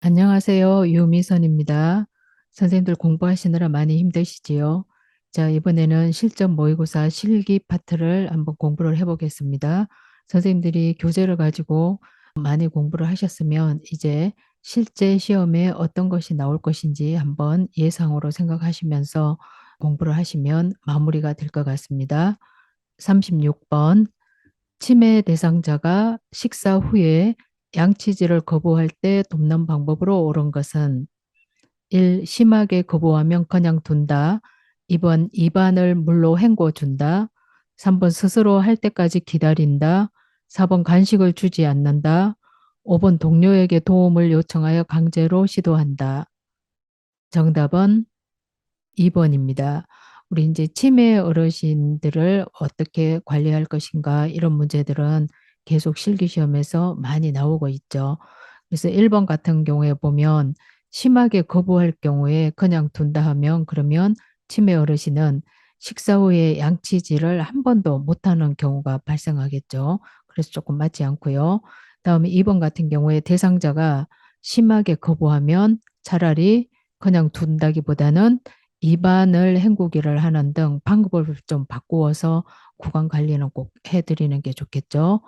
안녕하세요. 유미선입니다. 선생님들 공부하시느라 많이 힘드시지요? 자, 이번에는 실전 모의고사 실기 파트를 한번 공부를 해보겠습니다. 선생님들이 교재를 가지고 많이 공부를 하셨으면 이제 실제 시험에 어떤 것이 나올 것인지 한번 예상으로 생각하시면서 공부를 하시면 마무리가 될 것 같습니다. 36번 치매 대상자가 식사 후에 양치질을 거부할 때 돕는 방법으로 옳은 것은 1. 심하게 거부하면 그냥 둔다. 2번 입안을 물로 헹궈준다. 3번 스스로 할 때까지 기다린다. 4번 간식을 주지 않는다. 5번 동료에게 도움을 요청하여 강제로 시도한다. 정답은 2번입니다. 우리 이제 치매 어르신들을 어떻게 관리할 것인가 이런 문제들은 계속 실기시험에서 많이 나오고 있죠. 그래서 1번 같은 경우에 보면 심하게 거부할 경우에 그냥 둔다 하면 그러면 치매 어르신은 식사 후에 양치질을 한 번도 못하는 경우가 발생하겠죠. 그래서 조금 맞지 않고요. 다음에 2번 같은 경우에 대상자가 심하게 거부하면 차라리 그냥 둔다기보다는 입안을 헹구기를 하는 등 방법을 좀 바꾸어서 구강 관리는 꼭 해드리는 게 좋겠죠.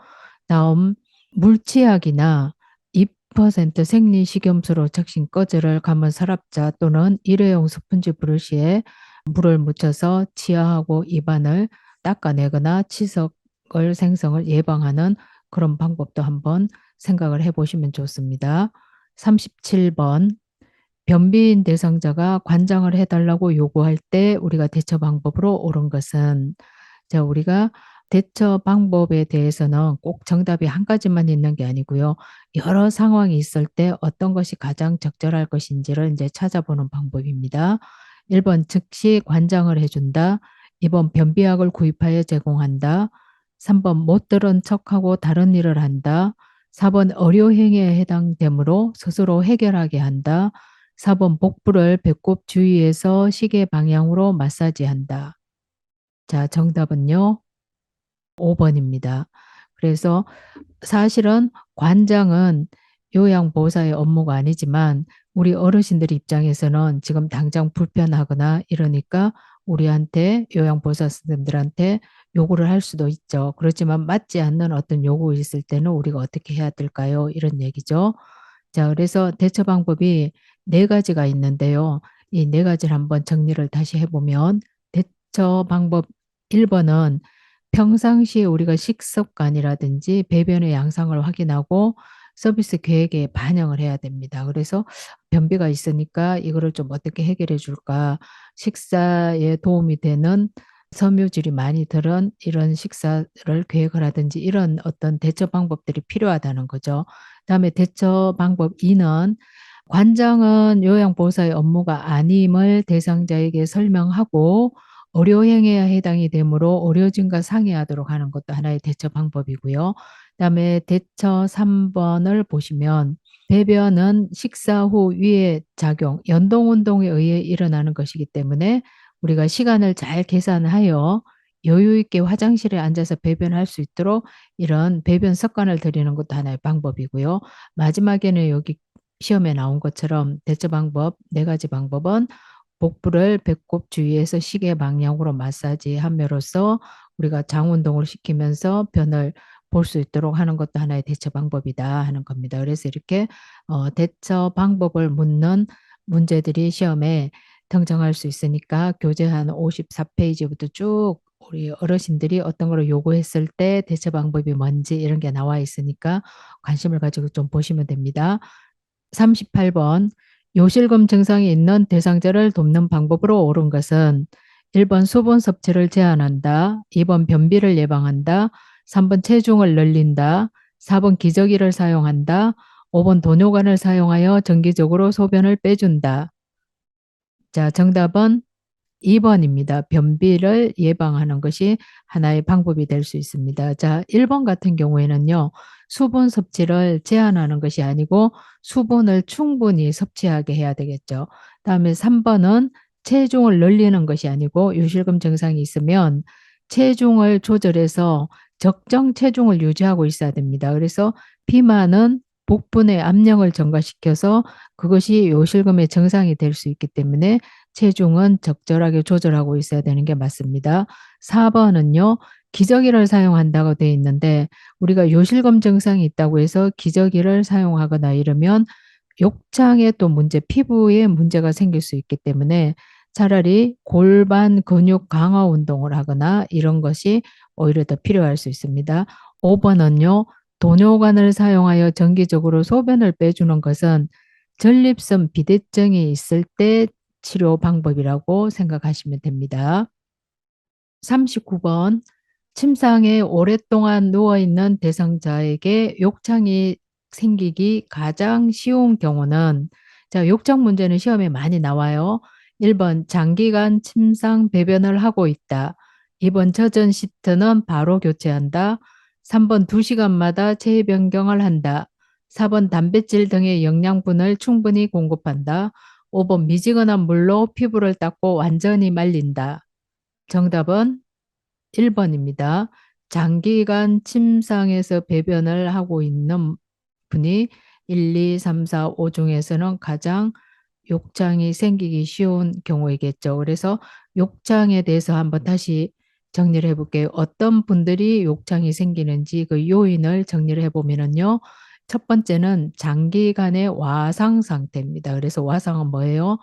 다음 물치약이나 2% 생리식염수로 적신 꺼즈를 감은 서랍자 또는 일회용 스펀지 브러쉬에 물을 묻혀서 치아하고 입안을 닦아내거나 치석을 생성을 예방하는 그런 방법도 한번 생각을 해보시면 좋습니다. 37번 변비인 대상자가 관장을 해달라고 요구할 때 우리가 대처 방법으로 옳은 것은 자, 우리가 대처 방법에 대해서는 꼭 정답이 한 가지만 있는 게 아니고요. 여러 상황이 있을 때 어떤 것이 가장 적절할 것인지를 이제 찾아보는 방법입니다. 1번 즉시 관장을 해준다. 2번 변비약을 구입하여 제공한다. 3번 못 들은 척하고 다른 일을 한다. 4번 의료행위에 해당되므로 스스로 해결하게 한다. 4번 복부를 배꼽 주위에서 시계 방향으로 마사지한다. 자, 정답은요. 5번입니다. 그래서 사실은 관장은 요양보호사의 업무가 아니지만 우리 어르신들 입장에서는 지금 당장 불편하거나 이러니까 우리한테 요양보호사 선생님들한테 요구를 할 수도 있죠. 그렇지만 맞지 않는 어떤 요구 있을 때는 우리가 어떻게 해야 될까요? 이런 얘기죠. 자, 그래서 대처 방법이 네 가지가 있는데요. 이 네 가지를 한번 정리를 다시 해보면 대처 방법 1번은 평상시에 우리가 식습관이라든지 배변의 양상을 확인하고 서비스 계획에 반영을 해야 됩니다. 그래서 변비가 있으니까 이거를 좀 어떻게 해결해 줄까? 식사에 도움이 되는 섬유질이 많이 들은 이런 식사를 계획을 하든지 이런 어떤 대처 방법들이 필요하다는 거죠. 그다음에 대처 방법 2는 관장은 요양보호사의 업무가 아님을 대상자에게 설명하고 의료행위에 해당이 되므로 의료진과 상의하도록 하는 것도 하나의 대처 방법이고요. 그다음에 대처 3번을 보시면 배변은 식사 후 위의 작용, 연동운동에 의해 일어나는 것이기 때문에 우리가 시간을 잘 계산하여 여유 있게 화장실에 앉아서 배변할 수 있도록 이런 배변 습관을 들이는 것도 하나의 방법이고요. 마지막에는 여기 시험에 나온 것처럼 대처 방법 네 가지 방법은 복부를 배꼽 주위에서 시계 방향으로 마사지함으로써 우리가 장 운동을 시키면서 변을 볼 수 있도록 하는 것도 하나의 대처 방법이다 하는 겁니다. 그래서 이렇게 대처 방법을 묻는 문제들이 시험에 등장할 수 있으니까 교재 한 54페이지부터 쭉 우리 어르신들이 어떤 걸 요구했을 때 대처 방법이 뭔지 이런 게 나와 있으니까 관심을 가지고 좀 보시면 됩니다. 38번 요실금 증상이 있는 대상자를 돕는 방법으로 옳은 것은 1번 수분 섭취를 제한한다. 2번 변비를 예방한다. 3번 체중을 늘린다. 4번 기저귀를 사용한다. 5번 도뇨관을 사용하여 정기적으로 소변을 빼준다. 자, 정답은 2번입니다. 변비를 예방하는 것이 하나의 방법이 될 수 있습니다. 자, 1번 같은 경우에는요. 수분 섭취를 제한하는 것이 아니고 수분을 충분히 섭취하게 해야 되겠죠. 다음에 3번은 체중을 늘리는 것이 아니고 요실금 증상이 있으면 체중을 조절해서 적정 체중을 유지하고 있어야 됩니다. 그래서 비만은 복부의 압력을 증가시켜서 그것이 요실금의 정상이 될 수 있기 때문에 체중은 적절하게 조절하고 있어야 되는 게 맞습니다. 4번은요. 기저귀를 사용한다고 되어 있는데 우리가 요실금 증상이 있다고 해서 기저귀를 사용하거나 이러면 욕창에 또 문제, 피부에 문제가 생길 수 있기 때문에 차라리 골반 근육 강화 운동을 하거나 이런 것이 오히려 더 필요할 수 있습니다. 5번은요. 도뇨관을 사용하여 정기적으로 소변을 빼주는 것은 전립선 비대증이 있을 때 치료 방법이라고 생각하시면 됩니다. 39번 침상에 오랫동안 누워있는 대상자에게 욕창이 생기기 가장 쉬운 경우는 자, 욕창 문제는 시험에 많이 나와요. 1번 장기간 침상 배변을 하고 있다. 2번 젖은 시트는 바로 교체한다. 3번 2시간마다 체위 변경을 한다. 4번 단백질 등의 영양분을 충분히 공급한다. 5번 미지근한 물로 피부를 닦고 완전히 말린다. 정답은 1번입니다. 장기간 침상에서 배변을 하고 있는 분이 1, 2, 3, 4, 5 중에서는 가장 욕창이 생기기 쉬운 경우이겠죠. 그래서 욕창에 대해서 한번 다시 정리를 해볼게요. 어떤 분들이 욕창이 생기는지 그 요인을 정리를 해보면요. 첫 번째는 장기간의 와상 상태입니다. 그래서 와상은 뭐예요?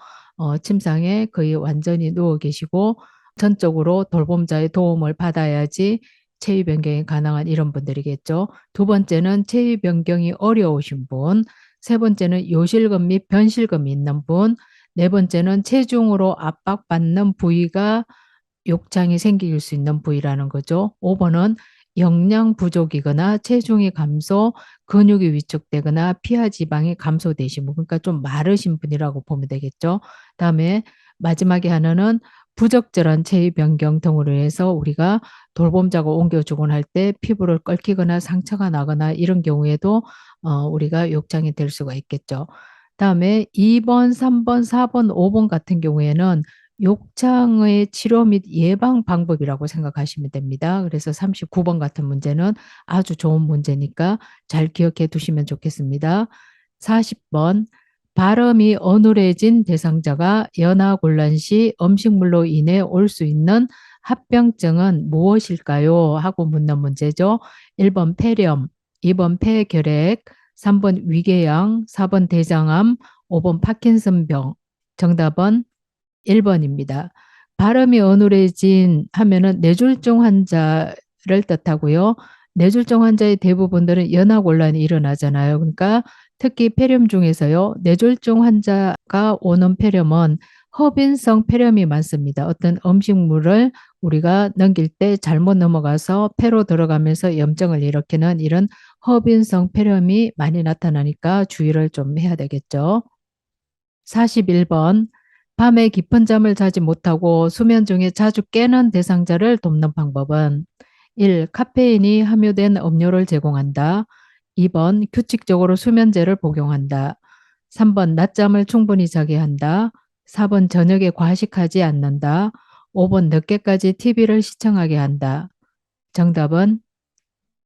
침상에 거의 완전히 누워 계시고 전적으로 돌봄자의 도움을 받아야지 체위 변경이 가능한 이런 분들이겠죠. 두 번째는 체위 변경이 어려우신 분, 세 번째는 요실금 및 변실금이 있는 분, 네 번째는 체중으로 압박받는 부위가 욕창이 생길 수 있는 부위라는 거죠. 5번은 영양 부족이거나 체중이 감소, 근육이 위축되거나 피하 지방이 감소되신 분, 그러니까 좀 마르신 분이라고 보면 되겠죠. 다음에 마지막에 하나는 부적절한 체위 변경 등으로 해서 우리가 돌봄자가 옮겨주곤 할 때 피부를 끓기거나 상처가 나거나 이런 경우에도 우리가 욕창이 될 수가 있겠죠. 다음에 2번, 3번, 4번, 5번 같은 경우에는 욕창의 치료 및 예방 방법이라고 생각하시면 됩니다. 그래서 39번 같은 문제는 아주 좋은 문제니까 잘 기억해 두시면 좋겠습니다. 40번 발음이 어눌해진 대상자가 연하곤란 시 음식물로 인해 올 수 있는 합병증은 무엇일까요? 하고 묻는 문제죠. 1번 폐렴, 2번 폐결핵, 3번 위궤양, 4번 대장암, 5번 파킨슨병. 정답은 1번입니다. 발음이 어눌해진 하면은 뇌졸중 환자를 뜻하고요. 뇌졸중 환자의 대부분들은 연하곤란이 일어나잖아요. 그러니까 특히 폐렴 중에서요. 뇌졸중 환자가 오는 폐렴은 허빈성 폐렴이 많습니다. 어떤 음식물을 우리가 넘길 때 잘못 넘어가서 폐로 들어가면서 염증을 일으키는 이런 허빈성 폐렴이 많이 나타나니까 주의를 좀 해야 되겠죠. 41번 밤에 깊은 잠을 자지 못하고 수면 중에 자주 깨는 대상자를 돕는 방법은 1. 카페인이 함유된 음료를 제공한다. 2번 규칙적으로 수면제를 복용한다. 3번 낮잠을 충분히 자게 한다. 4번 저녁에 과식하지 않는다. 5번 늦게까지 TV를 시청하게 한다. 정답은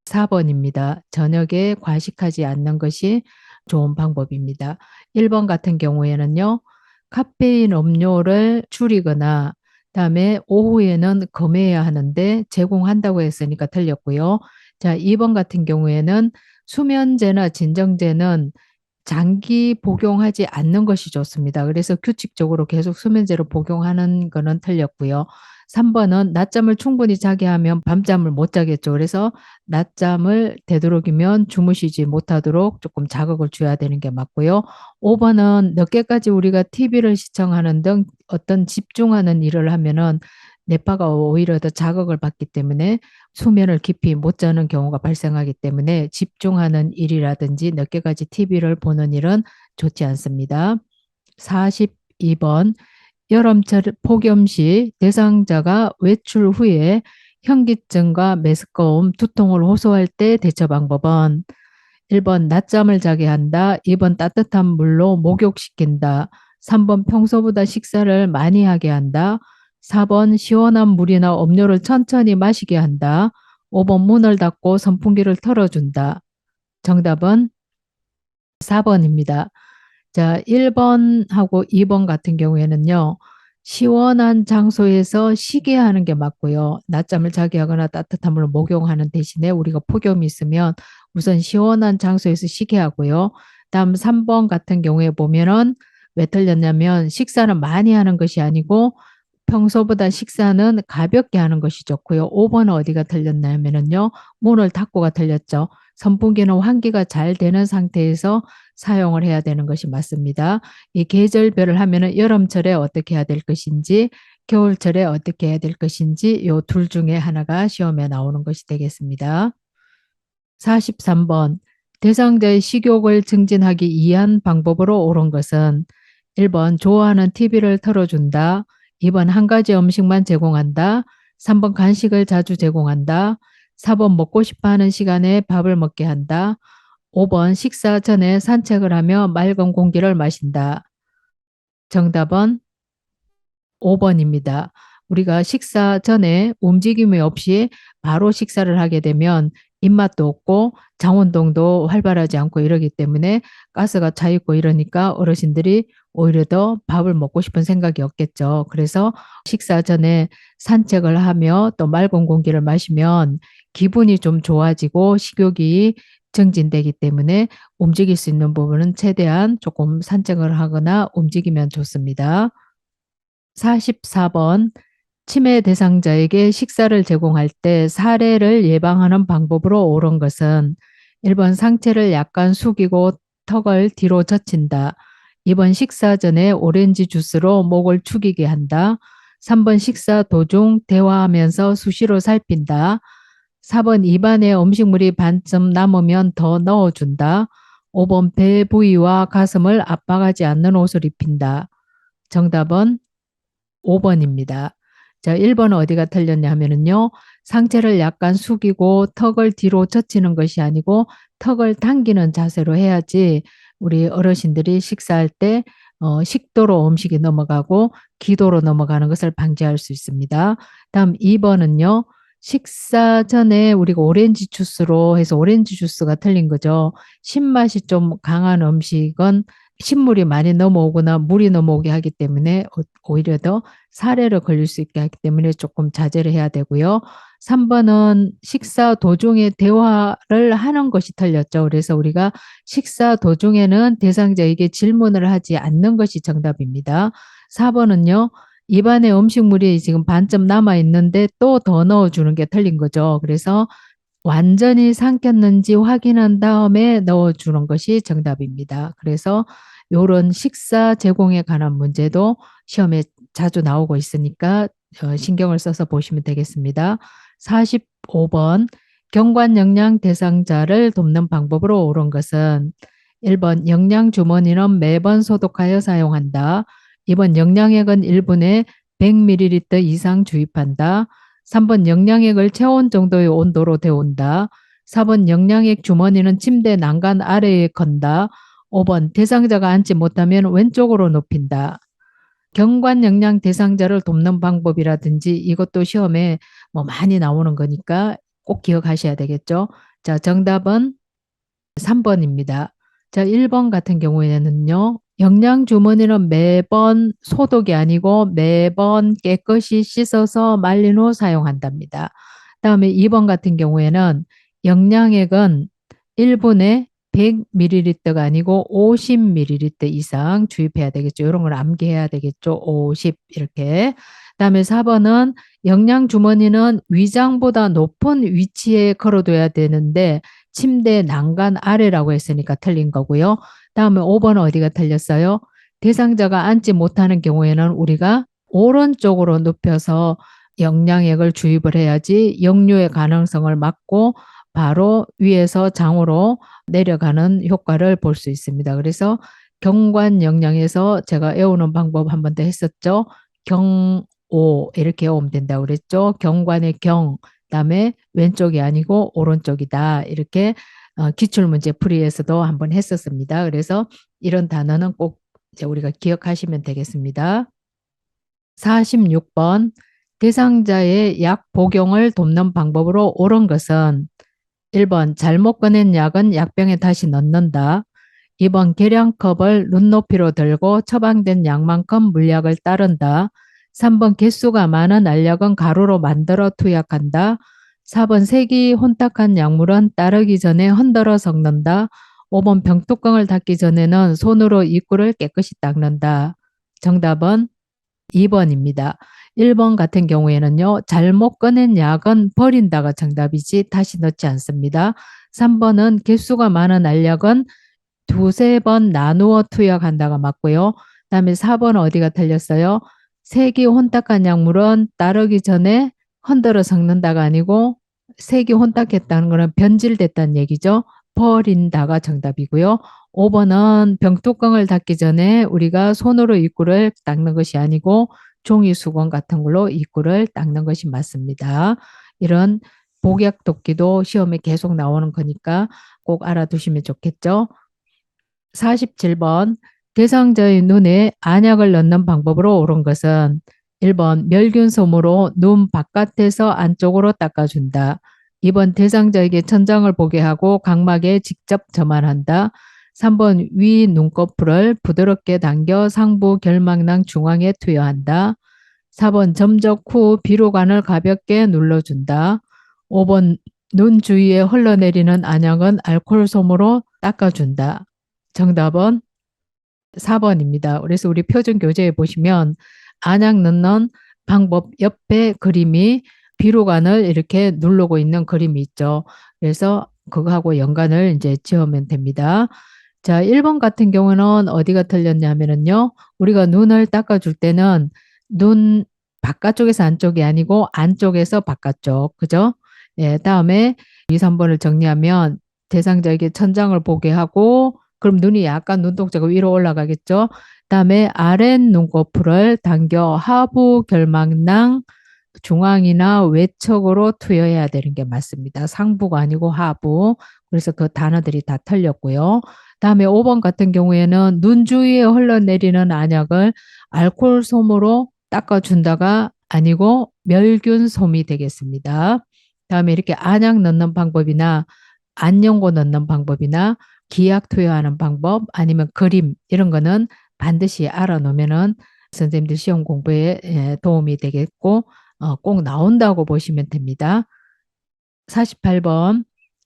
4번입니다. 저녁에 과식하지 않는 것이 좋은 방법입니다. 1번 같은 경우에는요. 카페인 음료를 줄이거나 그다음에 오후에는 금해야 하는데 제공한다고 했으니까 틀렸고요. 자, 2번 같은 경우에는 수면제나 진정제는 장기 복용하지 않는 것이 좋습니다. 그래서 규칙적으로 계속 수면제로 복용하는 거는 틀렸고요. 3번은 낮잠을 충분히 자게 하면 밤잠을 못 자겠죠. 그래서 낮잠을 되도록이면 주무시지 못하도록 조금 자극을 줘야 되는 게 맞고요. 5번은 늦게까지 우리가 TV를 시청하는 등 어떤 집중하는 일을 하면은 뇌파가 오히려 더 자극을 받기 때문에 수면을 깊이 못 자는 경우가 발생하기 때문에 집중하는 일이라든지 늦게까지 TV를 보는 일은 좋지 않습니다. 42번 여름철 폭염 시 대상자가 외출 후에 현기증과 메스꺼움, 두통을 호소할 때 대처 방법은 1번 낮잠을 자게 한다. 2번 따뜻한 물로 목욕시킨다. 3번 평소보다 식사를 많이 하게 한다. 4번 시원한 물이나 음료를 천천히 마시게 한다. 5번 문을 닫고 선풍기를 틀어준다. 정답은 4번입니다. 자, 1번하고 2번 같은 경우에는요, 시원한 장소에서 쉬게 하는 게 맞고요. 낮잠을 자게 하거나 따뜻한 물을 목욕하는 대신에 우리가 폭염이 있으면 우선 시원한 장소에서 쉬게 하고요. 다음 3번 같은 경우에 보면은 왜 틀렸냐면 식사는 많이 하는 것이 아니고 평소보다 식사는 가볍게 하는 것이 좋고요. 5번은 어디가 틀렸냐면요. 문을 닫고가 틀렸죠. 선풍기는 환기가 잘 되는 상태에서 사용을 해야 되는 것이 맞습니다. 이 계절별을 하면은 여름철에 어떻게 해야 될 것인지, 겨울철에 어떻게 해야 될 것인지 요 둘 중에 하나가 시험에 나오는 것이 되겠습니다. 43번 대상자의 식욕을 증진하기 위한 방법으로 옳은 것은 1번 좋아하는 TV를 틀어준다. 2번 한 가지 음식만 제공한다. 3번 간식을 자주 제공한다. 4번 먹고 싶어 하는 시간에 밥을 먹게 한다. 5번 식사 전에 산책을 하며 맑은 공기를 마신다. 정답은 5번입니다. 우리가 식사 전에 움직임이 없이 바로 식사를 하게 되면 입맛도 없고 장운동도 활발하지 않고 이러기 때문에 가스가 차 있고 이러니까 어르신들이 오히려 더 밥을 먹고 싶은 생각이 없겠죠. 그래서 식사 전에 산책을 하며 또 맑은 공기를 마시면 기분이 좀 좋아지고 식욕이 증진되기 때문에 움직일 수 있는 부분은 최대한 조금 산책을 하거나 움직이면 좋습니다. 44번 치매 대상자에게 식사를 제공할 때 사례를 예방하는 방법으로 옳은 것은 1번 상체를 약간 숙이고 턱을 뒤로 젖힌다. 2번 식사 전에 오렌지 주스로 목을 축이게 한다. 3번 식사 도중 대화하면서 수시로 살핀다. 4번 입안에 음식물이 반쯤 남으면 더 넣어준다. 5번 배 부위와 가슴을 압박하지 않는 옷을 입힌다. 정답은 5번입니다. 자, 1번은 어디가 틀렸냐 하면은요. 상체를 약간 숙이고 턱을 뒤로 젖히는 것이 아니고 턱을 당기는 자세로 해야지 우리 어르신들이 식사할 때 식도로 음식이 넘어가고 기도로 넘어가는 것을 방지할 수 있습니다. 다음 2번은요. 식사 전에 우리가 오렌지 주스로 해서 오렌지 주스가 틀린 거죠. 신맛이 좀 강한 음식은 신물이 많이 넘어오거나 물이 넘어오게 하기 때문에 오히려 더 사례를 걸릴 수 있게 하기 때문에 조금 자제를 해야 되고요. 3번은 식사 도중에 대화를 하는 것이 틀렸죠. 그래서 우리가 식사 도중에는 대상자에게 질문을 하지 않는 것이 정답입니다. 4번은요. 입안에 음식물이 지금 반쯤 남아 있는데 또 더 넣어주는 게 틀린 거죠. 그래서 완전히 삼켰는지 확인한 다음에 넣어주는 것이 정답입니다. 그래서 이런 식사 제공에 관한 문제도 시험에 자주 나오고 있으니까 신경을 써서 보시면 되겠습니다. 45번 경관영양 대상자를 돕는 방법으로 옳은 것은 1번 영양주머니는 매번 소독하여 사용한다. 2번 영양액은 1분에 100ml 이상 주입한다. 3번 영양액을 체온 정도의 온도로 데운다. 4번 영양액 주머니는 침대 난간 아래에 건다. 5번 대상자가 앉지 못하면 왼쪽으로 눕힌다. 경관 영양 대상자를 돕는 방법이라든지 이것도 시험에 뭐 많이 나오는 거니까 꼭 기억하셔야 되겠죠. 자, 정답은 3번입니다. 자, 1번 같은 경우에는요. 영양 주머니는 매번 소독이 아니고 매번 깨끗이 씻어서 말린 후 사용한답니다. 다음에 2번 같은 경우에는 영양액은 1분에 100ml가 아니고 50ml 이상 주입해야 되겠죠. 이런 걸 암기해야 되겠죠. 50 이렇게. 그다음에 4번은 영양 주머니는 위장보다 높은 위치에 걸어둬야 되는데 침대 난간 아래라고 했으니까 틀린 거고요. 다음에 5번 어디가 틀렸어요? 대상자가 앉지 못하는 경우에는 우리가 오른쪽으로 눕혀서 영양액을 주입을 해야지 역류의 가능성을 막고 바로 위에서 장으로 내려가는 효과를 볼 수 있습니다. 그래서 경관 영양에서 제가 외우는 방법 한 번 더 했었죠. 경오 이렇게 외우면 된다고 그랬죠. 경관의 경, 그다음에 왼쪽이 아니고 오른쪽이다. 이렇게 기출문제 풀이에서도 한번 했었습니다. 그래서 이런 단어는 꼭 이제 우리가 기억하시면 되겠습니다. 46번 대상자의 약 복용을 돕는 방법으로 옳은 것은 1번 잘못 꺼낸 약은 약병에 다시 넣는다. 2번 계량컵을 눈높이로 들고 처방된 양만큼 물약을 따른다. 3번 개수가 많은 알약은 가루로 만들어 투약한다. 4번 색이 혼탁한 약물은 따르기 전에 흔들어 섞는다. 5번 병뚜껑을 닫기 전에는 손으로 입구를 깨끗이 닦는다. 정답은 2번입니다. 1번 같은 경우에는요. 잘못 꺼낸 약은 버린다가 정답이지 다시 넣지 않습니다. 3번은 개수가 많은 알약은 두세 번 나누어 투약한다가 맞고요. 그다음에 4번 어디가 틀렸어요? 색이 혼탁한 약물은 따르기 전에 흔들어 섞는다가 아니고 색이 혼탁했다는 거는 변질됐다는 얘기죠. 버린다가 정답이고요. 5번은 병뚜껑을 닫기 전에 우리가 손으로 입구를 닦는 것이 아니고 종이 수건 같은 걸로 입구를 닦는 것이 맞습니다. 이런 복약 돕기도 시험에 계속 나오는 거니까 꼭 알아두시면 좋겠죠. 47번 대상자의 눈에 안약을 넣는 방법으로 옳은 것은 1번 멸균솜으로 눈 바깥에서 안쪽으로 닦아준다. 2번 대상자에게 천장을 보게 하고 각막에 직접 점안한다. 3번 위 눈꺼풀을 부드럽게 당겨 상부 결막낭 중앙에 투여한다. 4번 점적 후 비로관을 가볍게 눌러준다. 5번 눈 주위에 흘러내리는 안약은 알코올솜으로 닦아준다. 정답은 4번입니다. 그래서 우리 표준 교재에 보시면 안약 넣는 방법 옆에 그림이 비로관을 이렇게 누르고 있는 그림이 있죠. 그래서 그거하고 연관을 이제 지으면 됩니다. 자, 1번 같은 경우는 어디가 틀렸냐면요. 우리가 눈을 닦아줄 때는 눈 바깥쪽에서 안쪽이 아니고 안쪽에서 바깥쪽. 그죠? 예, 다음에 2, 3번을 정리하면 대상자에게 천장을 보게 하고 그럼 눈이 약간 눈동자가 위로 올라가겠죠. 그다음에 아랫 눈꺼풀을 당겨 하부 결막낭 중앙이나 외척으로 투여해야 되는 게 맞습니다. 상부가 아니고 하부. 그래서 그 단어들이 다 틀렸고요. 다음에 5번 같은 경우에는 눈 주위에 흘러내리는 안약을 알코올솜으로 닦아준다가 아니고 멸균솜이 되겠습니다. 다음에 이렇게 안약 넣는 방법이나 안연고 넣는 방법이나 기약 투여하는 방법 아니면 그림 이런 거는 반드시 알아놓으면은 선생님들 시험 공부에 도움이 되겠고 꼭 나온다고 보시면 됩니다. 48번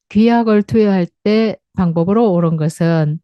귀약을 투여할 때 방법으로 옳은 것은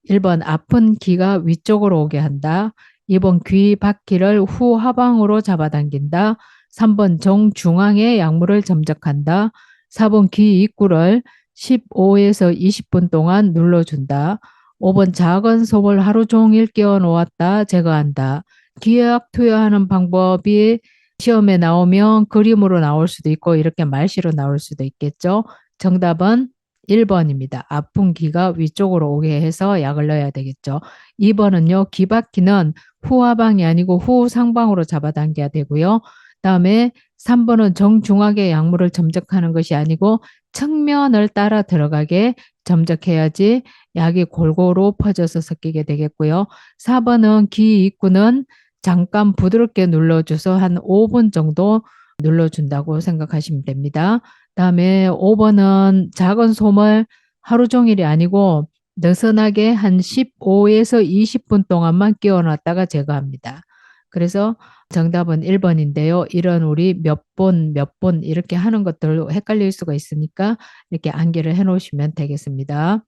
1번 아픈 귀가 위쪽으로 오게 한다. 2번 귀 바퀴를 후하방으로 잡아당긴다. 3번 정중앙에 약물을 점적한다. 4번 귀 입구를 15에서 20분 동안 눌러준다. 5번 작은 솜을 하루 종일 끼워 놓았다 제거한다. 귀약 투여하는 방법이 시험에 나오면 그림으로 나올 수도 있고 이렇게 말시로 나올 수도 있겠죠. 정답은 1번입니다. 아픈 귀가 위쪽으로 오게 해서 약을 넣어야 되겠죠. 2번은요. 귀바퀴는 후하방이 아니고 후상방으로 잡아당겨야 되고요. 다음에 3번은 정중하게 약물을 점적하는 것이 아니고 측면을 따라 들어가게 점적해야지 약이 골고루 퍼져서 섞이게 되겠고요. 4번은 귀 입구는 잠깐 부드럽게 눌러줘서 한 5분 정도 눌러준다고 생각하시면 됩니다. 다음에 5번은 작은 솜을 하루 종일이 아니고 느슨하게 한 15에서 20분 동안만 끼워놨다가 제거합니다. 그래서 정답은 1번인데요. 이런 우리 몇 번 이렇게 하는 것들 헷갈릴 수가 있으니까 이렇게 암기를 해 놓으시면 되겠습니다.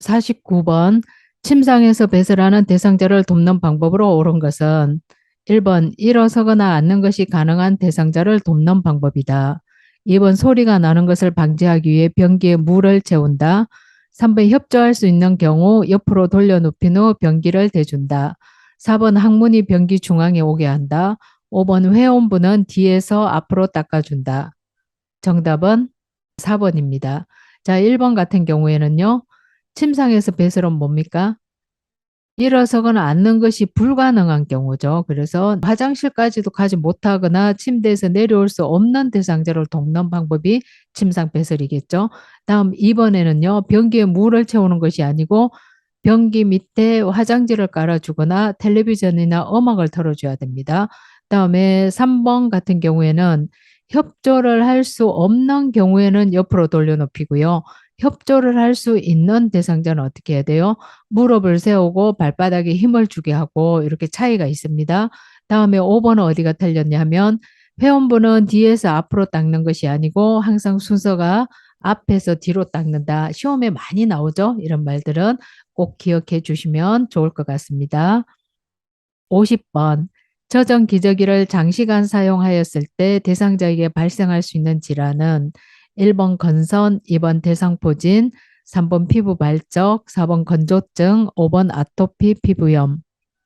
49번 침상에서 배설하는 대상자를 돕는 방법으로 옳은 것은 1번 일어서거나 앉는 것이 가능한 대상자를 돕는 방법이다. 2번 소리가 나는 것을 방지하기 위해 변기에 물을 채운다. 3번 협조할 수 있는 경우 옆으로 돌려 눕힌 후 변기를 대준다. 4번 항문이 변기 중앙에 오게 한다. 5번 회원부는 뒤에서 앞으로 닦아준다. 정답은 4번입니다. 자, 1번 같은 경우에는요. 침상에서 배설은 뭡니까? 일어서거나 앉는 것이 불가능한 경우죠. 그래서 화장실까지도 가지 못하거나 침대에서 내려올 수 없는 대상자를 돕는 방법이 침상 배설이겠죠. 다음 2번에는요. 변기에 물을 채우는 것이 아니고 변기 밑에 화장지를 깔아주거나 텔레비전이나 음악을 틀어줘야 됩니다. 다음에 3번 같은 경우에는 협조를 할 수 없는 경우에는 옆으로 돌려놓히고요. 협조를 할 수 있는 대상자는 어떻게 해야 돼요? 무릎을 세우고 발바닥에 힘을 주게 하고 이렇게 차이가 있습니다. 다음에 5번은 어디가 틀렸냐 하면 회원부는 뒤에서 앞으로 닦는 것이 아니고 항상 순서가 앞에서 뒤로 닦는다. 시험에 많이 나오죠? 이런 말들은 꼭 기억해 주시면 좋을 것 같습니다. 50번. 저전 기저귀를 장시간 사용하였을 때 대상자에게 발생할 수 있는 질환은 1번 건선, 2번 대상포진, 3번 피부 발적, 4번 건조증, 5번 아토피 피부염.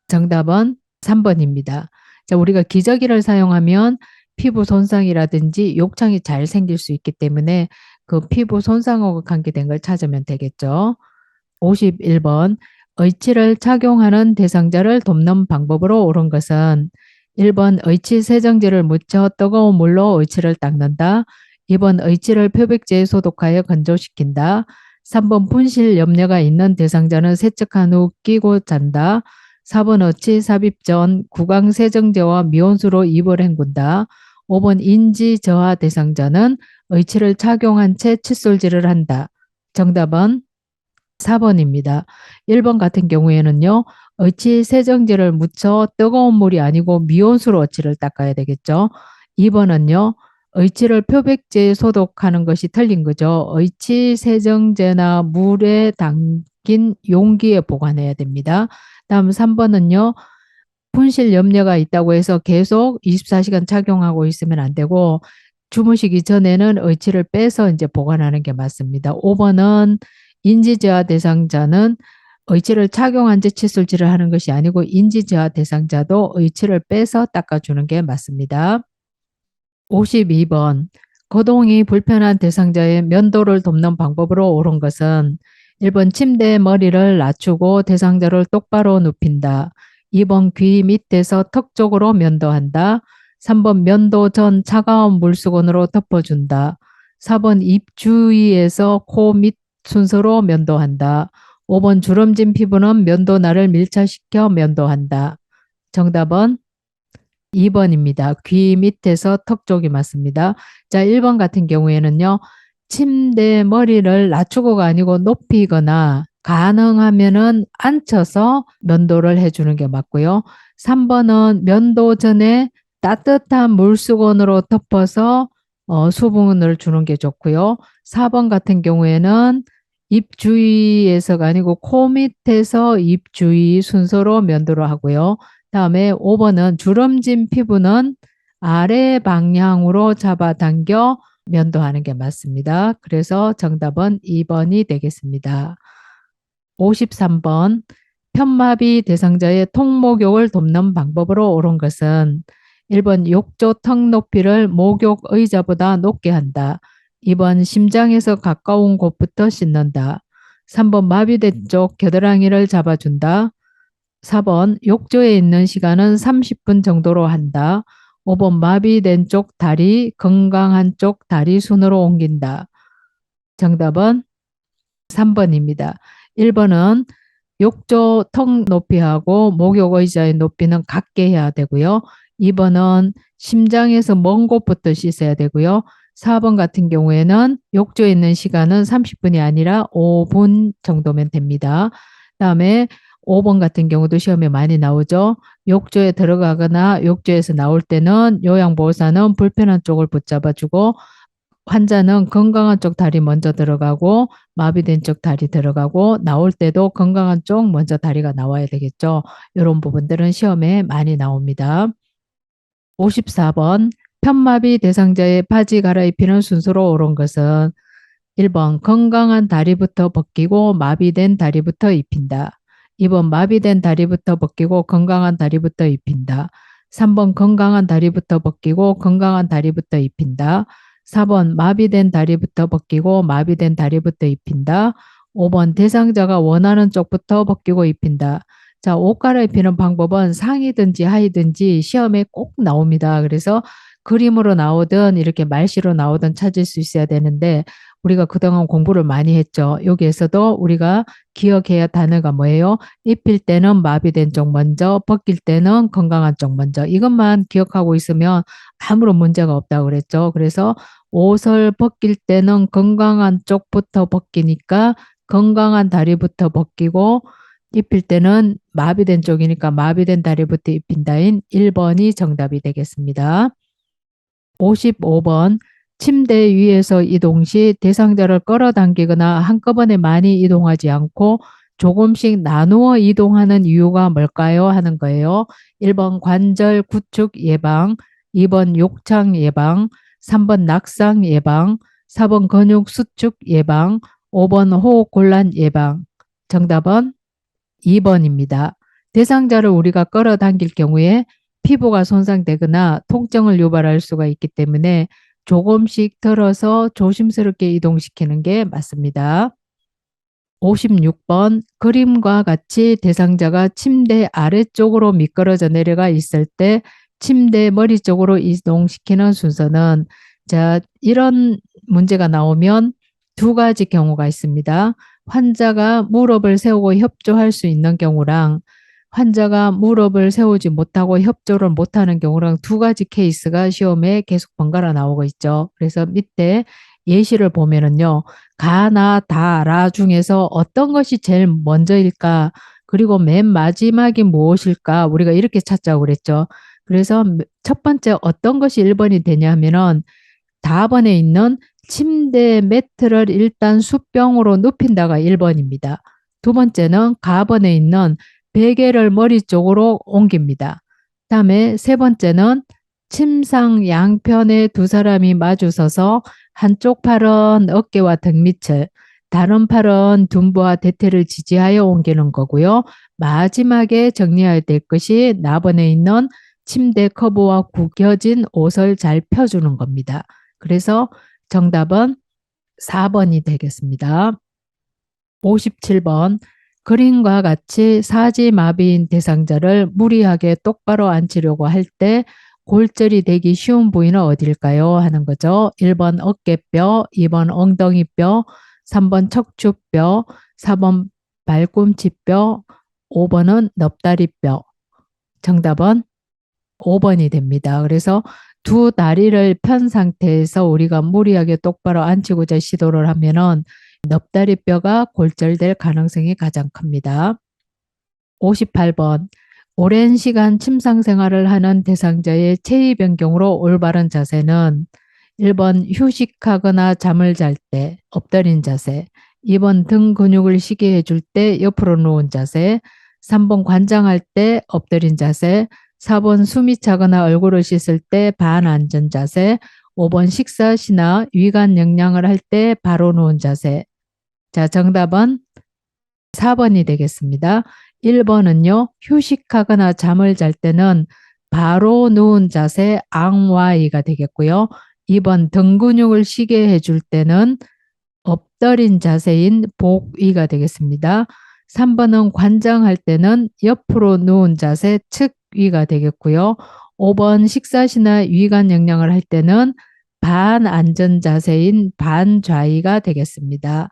정답은 3번입니다. 자, 우리가 기저귀를 사용하면 피부 손상이라든지 욕창이 잘 생길 수 있기 때문에 그 피부 손상하고 관계된 걸 찾으면 되겠죠. 51번. 의치를 착용하는 대상자를 돕는 방법으로 옳은 것은 1번 의치 세정제를 묻혀 뜨거운 물로 의치를 닦는다. 2번 의치를 표백제에 소독하여 건조시킨다. 3번 분실 염려가 있는 대상자는 세척한 후 끼고 잔다. 4번 의치 삽입 전 구강 세정제와 미온수로 입을 헹군다. 5번 인지 저하 대상자는 의치를 착용한 채 칫솔질을 한다. 정답은 4번입니다. 1번 같은 경우에는요. 어치 세정제를 묻혀 뜨거운 물이 아니고 미온수로 어치를 닦아야 되겠죠. 2번은요. 의치를 표백제에 소독하는 것이 틀린 거죠. 의치 세정제나 물에 담긴 용기에 보관해야 됩니다. 다음 3번은요. 분실 염려가 있다고 해서 계속 24시간 착용하고 있으면 안 되고 주무시기 전에는 의치를 빼서 이제 보관하는 게 맞습니다. 5번은 인지저하 대상자는 의치를 착용한 채 칫솔질을 하는 것이 아니고 인지저하 대상자도 의치를 빼서 닦아주는 게 맞습니다. 52번. 거동이 불편한 대상자의 면도를 돕는 방법으로 옳은 것은 1번 침대에 머리를 낮추고 대상자를 똑바로 눕힌다. 2번 귀 밑에서 턱 쪽으로 면도한다. 3번 면도 전 차가운 물수건으로 덮어준다. 4번 입 주위에서 코 밑 순서로 면도한다. 5번 주름진 피부는 면도날을 밀착시켜 면도한다. 정답은 2번입니다. 귀 밑에서 턱 쪽이 맞습니다. 자, 1번 같은 경우에는요. 침대 머리를 낮추고가 아니고 높이거나 가능하면은 앉혀서 면도를 해주는 게 맞고요. 3번은 면도 전에 따뜻한 물수건으로 덮어서 수분을 주는 게 좋고요. 4번 같은 경우에는 입 주위에서가 아니고 코 밑에서 입 주위 순서로 면도를 하고요. 다음에 5번은 주름진 피부는 아래 방향으로 잡아당겨 면도하는 게 맞습니다. 그래서 정답은 2번이 되겠습니다. 53번. 편마비 대상자의 통목욕을 돕는 방법으로 옳은 것은 1번 욕조 턱 높이를 목욕 의자보다 높게 한다. 2번 심장에서 가까운 곳부터 씻는다. 3번 마비된 쪽 겨드랑이를 잡아준다. 4번 욕조에 있는 시간은 30분 정도로 한다. 5번 마비된 쪽 다리, 건강한 쪽 다리 순으로 옮긴다. 정답은 3번입니다. 1번은 욕조 턱 높이하고 목욕 의자의 높이는 같게 해야 되고요. 2번은 심장에서 먼 곳부터 씻어야 되고요. 4번 같은 경우에는 욕조에 있는 시간은 30분이 아니라 5분 정도면 됩니다. 다음에 5번 같은 경우도 시험에 많이 나오죠. 욕조에 들어가거나 욕조에서 나올 때는 요양보호사는 불편한 쪽을 붙잡아주고 환자는 건강한 쪽 다리 먼저 들어가고 마비된 쪽 다리 들어가고 나올 때도 건강한 쪽 먼저 다리가 나와야 되겠죠. 이런 부분들은 시험에 많이 나옵니다. 54번. 편마비 대상자의 바지 갈아입히는 순서로 옳은 것은 1번 건강한 다리부터 벗기고 마비된 다리부터 입힌다. 2번 마비된 다리부터 벗기고 건강한 다리부터 입힌다. 3번 건강한 다리부터 벗기고 건강한 다리부터 입힌다. 4번 마비된 다리부터 벗기고 마비된 다리부터 입힌다. 5번 대상자가 원하는 쪽부터 벗기고 입힌다. 자, 옷 갈아입히는 방법은 상의든지 하의든지 시험에 꼭 나옵니다. 그래서 그림으로 나오든 이렇게 말시로 나오든 찾을 수 있어야 되는데 우리가 그동안 공부를 많이 했죠. 여기에서도 우리가 기억해야 단어가 뭐예요? 입힐 때는 마비된 쪽 먼저, 벗길 때는 건강한 쪽 먼저. 이것만 기억하고 있으면 아무런 문제가 없다고 그랬죠. 그래서 옷을 벗길 때는 건강한 쪽부터 벗기니까 건강한 다리부터 벗기고 입힐 때는 마비된 쪽이니까 마비된 다리부터 입힌다인 1번이 정답이 되겠습니다. 55번 침대 위에서 이동 시 대상자를 끌어당기거나 한꺼번에 많이 이동하지 않고 조금씩 나누어 이동하는 이유가 뭘까요? 하는 거예요. 1번 관절 구축 예방, 2번 욕창 예방, 3번 낙상 예방, 4번 근육 수축 예방, 5번 호흡 곤란 예방. 정답은 2번입니다. 대상자를 우리가 끌어당길 경우에 피부가 손상되거나 통증을 유발할 수가 있기 때문에 조금씩 들어서 조심스럽게 이동시키는 게 맞습니다. 56번 그림과 같이 대상자가 침대 아래쪽으로 미끄러져 내려가 있을 때 침대 머리 쪽으로 이동시키는 순서는 자, 이런 문제가 나오면 두 가지 경우가 있습니다. 환자가 무릎을 세우고 협조할 수 있는 경우랑 환자가 무릎을 세우지 못하고 협조를 못하는 경우랑 두 가지 케이스가 시험에 계속 번갈아 나오고 있죠. 그래서 밑에 예시를 보면은요. 가나 다라 중에서 어떤 것이 제일 먼저일까? 그리고 맨 마지막이 무엇일까? 우리가 이렇게 찾자고 그랬죠. 그래서 첫 번째 어떤 것이 1번이 되냐 하면은 다번에 있는 침대 매트를 일단 수병으로 눕힌다가 1번입니다. 두 번째는 가번에 있는 베개를 머리 쪽으로 옮깁니다. 다음에 세 번째는 침상 양편에 두 사람이 마주서서 한쪽 팔은 어깨와 등 밑을, 다른 팔은 둔부와 대퇴를 지지하여 옮기는 거고요. 마지막에 정리해야 될 것이 나번에 있는 침대 커브와 구겨진 옷을 잘 펴주는 겁니다. 그래서 정답은 4번이 되겠습니다. 57번 그림과 같이 사지마비인 대상자를 무리하게 똑바로 앉히려고 할 때 골절이 되기 쉬운 부위는 어딜까요? 하는 거죠. 1번 어깨뼈, 2번 엉덩이뼈, 3번 척추뼈, 4번 발꿈치뼈, 5번은 넙다리뼈. 정답은 5번이 됩니다. 그래서 두 다리를 편 상태에서 우리가 무리하게 똑바로 앉히고자 시도를 하면은 넙다리뼈가 골절될 가능성이 가장 큽니다. 58번 오랜 시간 침상 생활을 하는 대상자의 체위 변경으로 올바른 자세는 1번 휴식하거나 잠을 잘 때 엎드린 자세, 2번 등 근육을 쉬게 해줄 때 옆으로 누운 자세, 3번 관장할 때 엎드린 자세, 4번 숨이 차거나 얼굴을 씻을 때 반안전 자세, 5번 식사 시나 위관 영양을 할 때 바로 누운 자세. 자, 정답은 4번이 되겠습니다. 1번은요, 휴식하거나 잠을 잘 때는 바로 누운 자세 앙와이가 되겠고요. 2번 등 근육을 쉬게 해줄 때는 엎드린 자세인 복위가 되겠습니다. 3번은 관장할 때는 옆으로 누운 자세 측위가 되겠고요. 5번 식사시나 위관 영양을 할 때는 반안전 자세인 반좌위가 되겠습니다.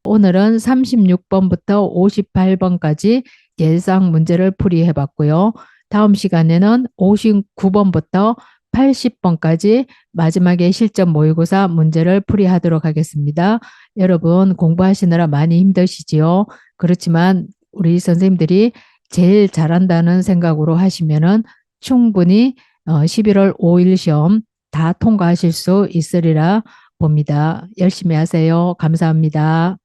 오늘은 36번부터 58번까지 예상 문제를 풀이해 봤고요. 다음 시간에는 59번부터 80번까지 마지막에 실전 모의고사 문제를 풀이하도록 하겠습니다. 여러분 공부하시느라 많이 힘드시지요. 그렇지만 우리 선생님들이 제일 잘한다는 생각으로 하시면은 충분히 11월 5일 시험 다 통과하실 수 있으리라 봅니다. 열심히 하세요. 감사합니다.